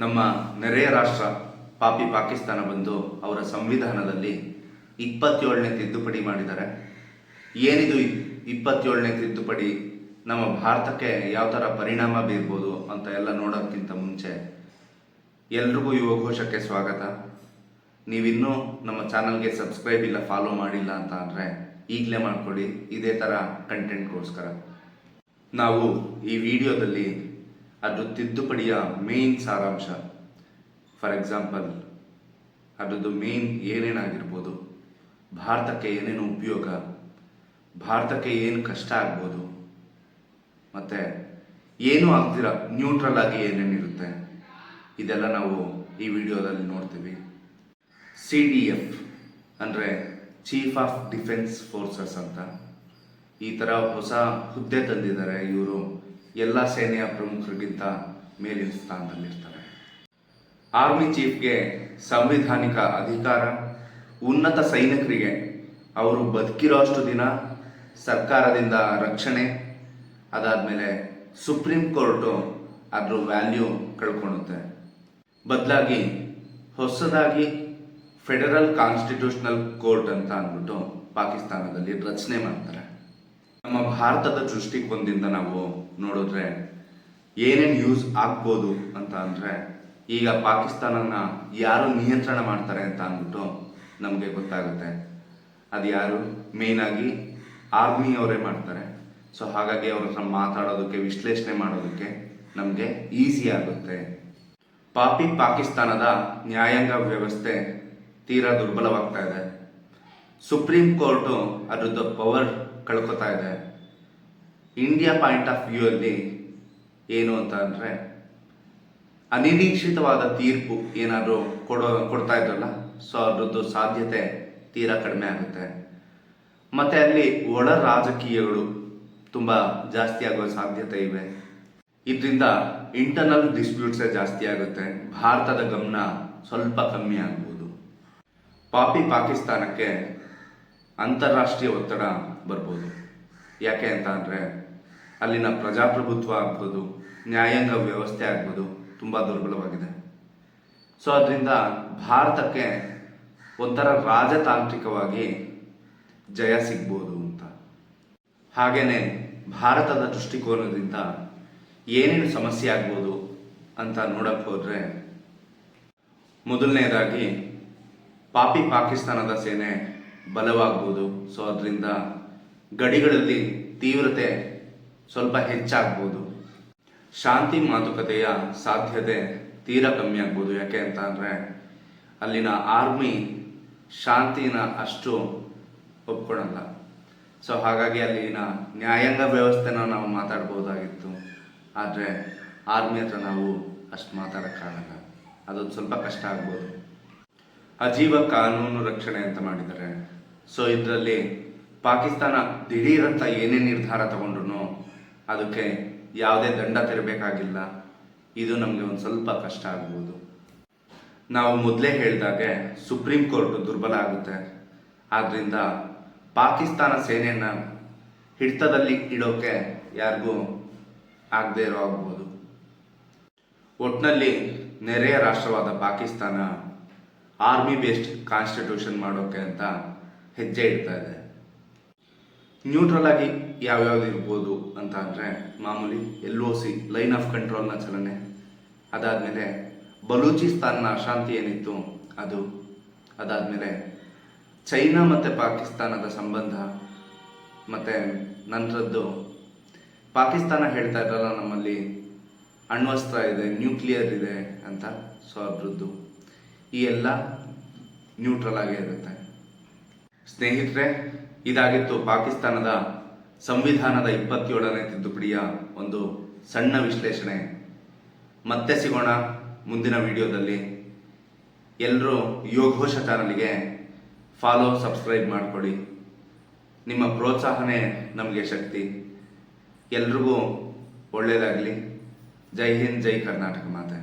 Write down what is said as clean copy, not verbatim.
ನಮ್ಮ ನೆರೆಯ ರಾಷ್ಟ್ರ ಪಾಕಿಸ್ತಾನ ಬಂದು ಅವರ ಸಂವಿಧಾನದಲ್ಲಿ 27ನೇ ತಿದ್ದುಪಡಿ ಮಾಡಿದ್ದಾರೆ. ಏನಿದು 27ನೇ ತಿದ್ದುಪಡಿ ನಮ್ಮ ಭಾರತಕ್ಕೆ ಯಾವ ಥರ ಪರಿಣಾಮ ಬೀರ್ಬೋದು ಅಂತ ಎಲ್ಲ ನೋಡೋಕ್ಕಿಂತ ಮುಂಚೆ ಎಲ್ರಿಗೂ ಯುವಘೋಷಕ್ಕೆ ಸ್ವಾಗತ. ನೀವಿನ್ನೂ ನಮ್ಮ ಚಾನಲ್ಗೆ ಸಬ್ಸ್ಕ್ರೈಬ್ ಇಲ್ಲ, ಫಾಲೋ ಮಾಡಿಲ್ಲ ಅಂತ ಅಂದರೆ ಈಗಲೇ ಮಾಡ್ಕೊಳ್ಳಿ, ಇದೇ ಥರ ಕಂಟೆಂಟ್ಗೋಸ್ಕರ. ನಾವು ಈ ವಿಡಿಯೋದಲ್ಲಿ ಅದು ತಿದ್ದುಪಡಿಯ ಮೇನ್ ಸಾರಾಂಶ, ಫಾರ್ ಎಕ್ಸಾಂಪಲ್ ಅದರದ್ದು ಮೇನ್ ಏನೇನಾಗಿರ್ಬೋದು, ಭಾರತಕ್ಕೆ ಏನೇನು ಉಪಯೋಗ, ಭಾರತಕ್ಕೆ ಏನು ಕಷ್ಟ ಆಗ್ಬೋದು, ಮತ್ತು ಏನೂ ಆಗ್ದಿರ ನ್ಯೂಟ್ರಲ್ ಆಗಿ ಏನೇನಿರುತ್ತೆ ಇದೆಲ್ಲ ನಾವು ಈ ವಿಡಿಯೋದಲ್ಲಿ ನೋಡ್ತೀವಿ. CDF ಅಂದರೆ ಚೀಫ್ ಆಫ್ ಡಿಫೆನ್ಸ್ ಫೋರ್ಸಸ್ ಅಂತ ಈ ಥರ ಹೊಸ ಹುದ್ದೆ ತಂದಿದ್ದಾರೆ. ಇವರು ಎಲ್ಲ ಸೇನೆಯ ಪ್ರಮುಖರಿಗಿಂತ ಮೇಲಿನ ಸ್ಥಾನದಲ್ಲಿರ್ತಾರೆ. ಆರ್ಮಿ ಚೀಫ್ಗೆ ಸಂವಿಧಾನಿಕ ಅಧಿಕಾರ, ಉನ್ನತ ಸೈನಿಕರಿಗೆ ಅವರು ಬದುಕಿರೋ ಅಷ್ಟು ದಿನ ಸರ್ಕಾರದಿಂದ ರಕ್ಷಣೆ, ಅದಾದಮೇಲೆ ಸುಪ್ರೀಂ ಕೋರ್ಟು ಅದ್ರ ವ್ಯಾಲ್ಯೂ ಕಳ್ಕೊಳುತ್ತೆ. ಬದಲಾಗಿ ಹೊಸದಾಗಿ ಫೆಡರಲ್ ಕಾನ್ಸ್ಟಿಟ್ಯೂಷನಲ್ ಕೋರ್ಟ್ ಅಂತ ಅಂದ್ಬಿಟ್ಟು ಪಾಕಿಸ್ತಾನದಲ್ಲಿ ರಚನೆ ಮಾಡ್ತಾರೆ. ನಮ್ಮ ಭಾರತದ ದೃಷ್ಟಿಕೋನದಿಂದ ನಾವು ನೋಡಿದ್ರೆ ಏನೇನು ಯೂಸ್ ಆಗ್ಬೋದು ಅಂತ ಅಂದರೆ, ಈಗ ಪಾಕಿಸ್ತಾನನ ಯಾರು ನಿಯಂತ್ರಣ ಮಾಡ್ತಾರೆ ಅಂತ ಅಂದ್ಬಿಟ್ಟು ನಮಗೆ ಗೊತ್ತಾಗುತ್ತೆ. ಅದು ಯಾರು? ಮೇಯ್ನಾಗಿ ಆರ್ಮಿಯವರೇ ಮಾಡ್ತಾರೆ. ಸೊ ಹಾಗಾಗಿ ಅವ್ರ ಹತ್ರ ಮಾತಾಡೋದಕ್ಕೆ, ವಿಶ್ಲೇಷಣೆ ಮಾಡೋದಕ್ಕೆ ನಮಗೆ ಈಸಿ ಆಗುತ್ತೆ. ಪಾಕಿಸ್ತಾನದ ನ್ಯಾಯಾಂಗ ವ್ಯವಸ್ಥೆ ತೀರಾ ದುರ್ಬಲವಾಗ್ತಾ ಇದೆ. ಸುಪ್ರೀಂ ಕೋರ್ಟು ಅದ್ರದ್ದು ಪವರ್ ಕಳ್ಕೊತಾ ಇದೆ. ಇಂಡಿಯಾ ಪಾಯಿಂಟ್ ಆಫ್ ವ್ಯೂ ಅಲ್ಲಿ ಏನು ಅಂತ ಅಂದರೆ, ಅನಿರೀಕ್ಷಿತವಾದ ತೀರ್ಪು ಏನಾದರೂ ಕೊಡ್ತಾ ಇದ್ರಲ್ಲ, ಸೊ ಅದ್ರದ್ದು ಸಾಧ್ಯತೆ ತೀರಾ ಕಡಿಮೆ ಆಗುತ್ತೆ. ಮತ್ತು ಅಲ್ಲಿ ಒಳ ರಾಜಕೀಯಗಳು ತುಂಬ ಜಾಸ್ತಿ ಆಗೋ ಸಾಧ್ಯತೆ ಇವೆ. ಇದರಿಂದ ಇಂಟರ್ನಲ್ ಡಿಸ್ಪ್ಯೂಟ್ಸೇ ಜಾಸ್ತಿ ಆಗುತ್ತೆ. ಭಾರತದ ಗಮನ ಸ್ವಲ್ಪ ಕಮ್ಮಿ ಆಗ್ಬೋದು. ಪಾಕಿಸ್ತಾನಕ್ಕೆ ಅಂತಾರಾಷ್ಟ್ರೀಯ ಒತ್ತಡ ಬರ್ಬೋದು. ಯಾಕೆ ಅಂತ ಅಂದರೆ, ಅಲ್ಲಿನ ಪ್ರಜಾಪ್ರಭುತ್ವ ಆಗ್ಬೋದು, ನ್ಯಾಯಾಂಗ ವ್ಯವಸ್ಥೆ ಆಗ್ಬೋದು ತುಂಬ ದುರ್ಬಲವಾಗಿದೆ. ಸೊ ಅದರಿಂದ ಭಾರತಕ್ಕೆ ಒಂಥರ ರಾಜತಾಂತ್ರಿಕವಾಗಿ ಜಯ ಸಿಗ್ಬೋದು ಅಂತ. ಹಾಗೆಯೇ ಭಾರತದ ದೃಷ್ಟಿಕೋನದಿಂದ ಏನೇನು ಸಮಸ್ಯೆ ಆಗ್ಬೋದು ಅಂತ ನೋಡಕ್ಕೆ ಹೋದರೆ, ಮೊದಲನೇದಾಗಿ ಪಾಕಿಸ್ತಾನದ ಸೇನೆ ಬಲವಾಗ್ಬೋದು. ಸೊ ಅದರಿಂದ ಗಡಿಗಳಲ್ಲಿ ತೀವ್ರತೆ ಸ್ವಲ್ಪ ಹೆಚ್ಚಾಗ್ಬೋದು. ಶಾಂತಿ ಮಾತುಕತೆಯ ಸಾಧ್ಯತೆ ತೀರಾ ಕಮ್ಮಿ ಆಗ್ಬೋದು. ಯಾಕೆ ಅಂತ ಅಂದರೆ, ಅಲ್ಲಿನ ಆರ್ಮಿ ಶಾಂತಿನ ಅಷ್ಟು ಒಪ್ಕೊಳ್ಳಲ್ಲ. ಸೊ ಹಾಗಾಗಿ ಅಲ್ಲಿನ ನ್ಯಾಯಾಂಗ ವ್ಯವಸ್ಥೆನ ನಾವು ಮಾತಾಡ್ಬೋದಾಗಿತ್ತು, ಆದರೆ ಆರ್ಮಿ ಹತ್ರ ನಾವು ಅಷ್ಟು ಮಾತಾಡೋಕ್ಕಾಗಲ್ಲ. ಅದೊಂದು ಸ್ವಲ್ಪ ಕಷ್ಟ ಆಗ್ಬೋದು. ಅಜೀವ ಕಾನೂನು ರಕ್ಷಣೆ ಅಂತ ಮಾಡಿದ್ದಾರೆ. ಸೊ ಇದರಲ್ಲಿ ಪಾಕಿಸ್ತಾನ ದಿಢೀರಂತ ಏನೇ ನಿರ್ಧಾರ ತಗೊಂಡ್ರು ಅದಕ್ಕೆ ಯಾವುದೇ ದಂಡ ತೆರಬೇಕಾಗಿಲ್ಲ. ಇದು ನಮಗೆ ಒಂದು ಸ್ವಲ್ಪ ಕಷ್ಟ ಆಗ್ಬೋದು. ನಾವು ಮೊದಲೇ ಹೇಳಿದಾಗೆ ಸುಪ್ರೀಂ ಕೋರ್ಟ್ ದುರ್ಬಲ ಆಗುತ್ತೆ. ಆದ್ದರಿಂದ ಪಾಕಿಸ್ತಾನ ಸೇನೆಯನ್ನು ಹಿಡಿತದಲ್ಲಿ ಇಡೋಕೆ ಯಾರಿಗೂ ಆಗದೆ ಇರೋ ಆಗ್ಬೋದು. ಒಟ್ಟಿನಲ್ಲಿ ನೆರೆಯ ರಾಷ್ಟ್ರವಾದ ಪಾಕಿಸ್ತಾನ ಆರ್ಮಿ ಬೇಸ್ಡ್ ಕಾನ್ಸ್ಟಿಟ್ಯೂಷನ್ ಮಾಡೋಕೆ ಅಂತ ಹೆಜ್ಜೆ ಇಡ್ತಾ ಇದೆ. ನ್ಯೂಟ್ರಲ್ ಆಗಿ ಯಾವ್ಯಾವ್ದು ಇರ್ಬೋದು ಅಂತ ಅಂದರೆ, ಮಾಮೂಲಿ LOC ಲೈನ್ ಆಫ್ ಕಂಟ್ರೋಲ್ನ ಚಲನೆ, ಅದಾದಮೇಲೆ ಬಲೂಚಿಸ್ತಾನ್ನ ಅಶಾಂತಿ ಏನಿತ್ತು ಅದು, ಅದಾದಮೇಲೆ ಚೈನಾ ಮತ್ತು ಪಾಕಿಸ್ತಾನದ ಸಂಬಂಧ, ಮತ್ತು ನಂತರದ್ದು ಪಾಕಿಸ್ತಾನ ಹೇಳ್ತಾ ಇದ್ರಲ್ಲ ನಮ್ಮಲ್ಲಿ ಅಣ್ವಸ್ತ್ರ ಇದೆ, ನ್ಯೂಕ್ಲಿಯರ್ ಇದೆ ಅಂತ. ಸೊ ಅದ್ರದ್ದು ಈ ಎಲ್ಲ ನ್ಯೂಟ್ರಲ್ ಆಗೇ ಇರುತ್ತೆ. ಸ್ನೇಹಿತರೆ, ಇದಾಗಿತ್ತು ಪಾಕಿಸ್ತಾನದ ಸಂವಿಧಾನದ 27ನೇ ತಿದ್ದುಪಡಿಯ ಒಂದು ಸಣ್ಣ ವಿಶ್ಲೇಷಣೆ. ಮತ್ತೆ ಸಿಗೋಣ ಮುಂದಿನ ವಿಡಿಯೋದಲ್ಲಿ. ಎಲ್ಲರೂ ಯೋಘೋಷ ಚಾನಲ್ಗೆ ಫಾಲೋ, ಸಬ್ಸ್ಕ್ರೈಬ್ ಮಾಡಿಕೊಡಿ. ನಿಮ್ಮ ಪ್ರೋತ್ಸಾಹನೇ ನಮಗೆ ಶಕ್ತಿ. ಎಲ್ರಿಗೂ ಒಳ್ಳೆಯದಾಗಲಿ. ಜೈ ಹಿಂದ್, ಜೈ ಕರ್ನಾಟಕ ಮಾತೆ.